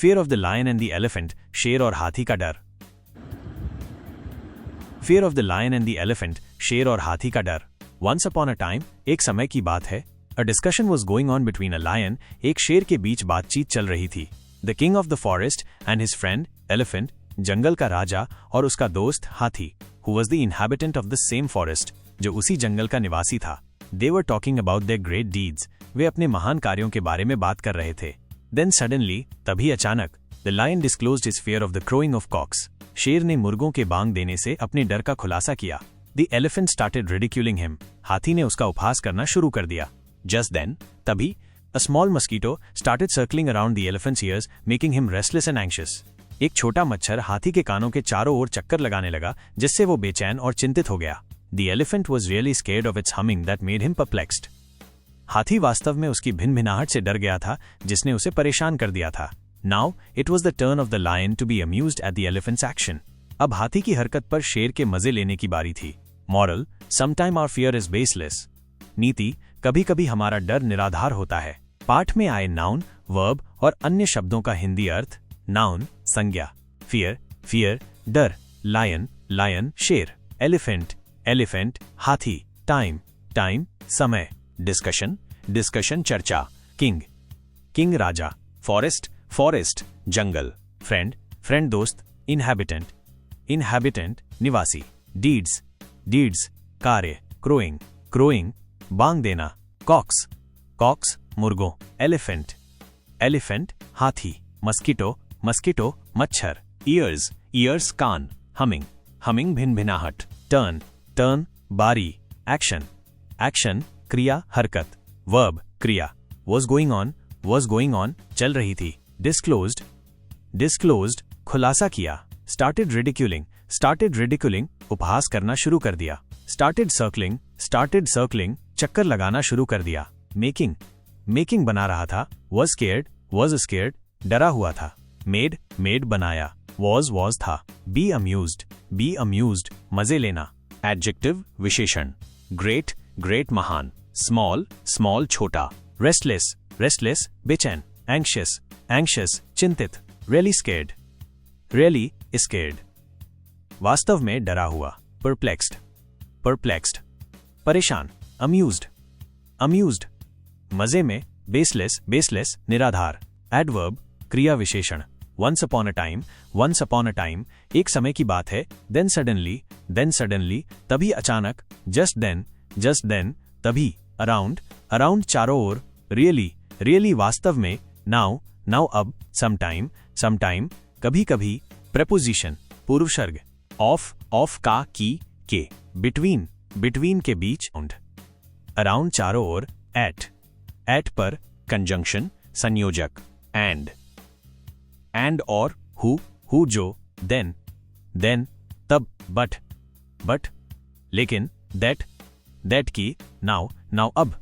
Fear of the lion and the elephant, शेर और हाथी का डर। Fear of the lion and the elephant, शेर और हाथी का डर। वंस अपॉन अ टाइम, एक समय की बात है, a discussion was going on between a lion, एक शेर के बीच बातचीत चल रही थी। The king of the forest and his friend elephant, जंगल का राजा और उसका दोस्त हाथी, who was the inhabitant of the same forest, जो उसी जंगल का निवासी था। They were talking about their great deeds, वे अपने महान कार्यों के बारे में बात कर रहे थे। देन सडनली, तभी अचानक, the lion disclosed his fear of the crowing of cocks, शेर ने मुर्गों के बांग देने से अपने डर का खुलासा किया। The elephant started ridiculing him, हाथी ने उसका उपहास करना शुरू कर दिया। जस्ट देन, तभी, a small mosquito started circling around the elephants years, making him restless and anxious. एक छोटा मच्छर हाथी के कानों के चारों ओर चक्कर लगाने लगा, जिससे वो बेचैन और चिंतित हो गया। The elephant was really scared of its humming that made him perplexed. हाथी वास्तव में उसकी भिनभिनाहट से डर गया था, जिसने उसे परेशान कर दिया था। Now it was the turn of the lion to be amused at the elephant's action. अब हाथी की हरकत पर शेर के मजे लेने की बारी थी। Moral, sometime our fear is baseless. नीति, कभी कभी हमारा डर निराधार होता है। पाठ में आए नाउन, वर्ब और अन्य शब्दों का हिंदी अर्थ। नाउन, संज्ञा, फियर, फियर, डर, लायन, लायन, शेर, एलिफेंट, एलिफेंट, हाथी, टाइम, टाइम, समय, डिस्कशन, डिस्कशन, चर्चा, किंग, किंग, राजा, फॉरेस्ट, फॉरेस्ट, जंगल, फ्रेंड, फ्रेंड, दोस्त, इनहैबिटेंट, इनहैबिटेंट, निवासी, डीड्स, डीड्स, कार्य, क्रोइंग, क्रोइंग, बांग देना, कॉक्स, कॉक्स, मुर्गों, एलिफेंट, एलिफेंट, हाथी, मस्कीटो, मस्कीटो, मच्छर, ईयर्स, ईयर्स, कान, हमिंग, हमिंग, भिनभिनाहट, टर्न, टर्न, बारी, एक्शन, एक्शन, क्रिया, हरकत, वर्ब, क्रिया, वॉज गोइंग ऑन, चल रही थी, डिस्क्लोज्ड, डिस्क्लोज्ड, खुलासा किया, स्टार्टेड रिडिक्यूलिंग, उपहास करना शुरू कर दिया, स्टार्टेड सर्कलिंग, चक्कर लगाना शुरू कर दिया, मेकिंग, मेकिंग, बना रहा था, वॉज स्केर्ड, डरा हुआ था, मेड, मेड, बनाया, वॉज था, बी अम्यूज्ड, मजे लेना, एडजेक्टिव, विशेषण, ग्रेट, ग्रेट, महान, स्मॉल, स्मॉल, छोटा, रेस्टलेस, रेस्टलेस, बेचैन, एंग्शियस, एंग्शियस, चिंतित, रियली स्केर्ड, वास्तव में डरा हुआ, परप्लेक्स्ड, परप्लेक्स्ड, परेशान, अम्यूज्ड, मजे में, बेसलेस, बेसलेस, निराधार, एडवर्ब, क्रिया विशेषण, वंस अपॉन अ टाइम, एक समय की बात है, देन सडनली, तभी अचानक, जस्ट देन, तभी, अराउंड, चारों ओर, रियली, वास्तव में, नाउ, अब, समटाइम, कभी कभी, प्रेपोजिशन, पूर्वसर्ग, ऑफ, का, की, के, बिटवीन के बीच, अराउंड, चारों ओर, एट पर, कंजंक्शन, संयोजक, एंड और, हु जो, देन, तब, बट, लेकिन, दैट की, नाउ, अब,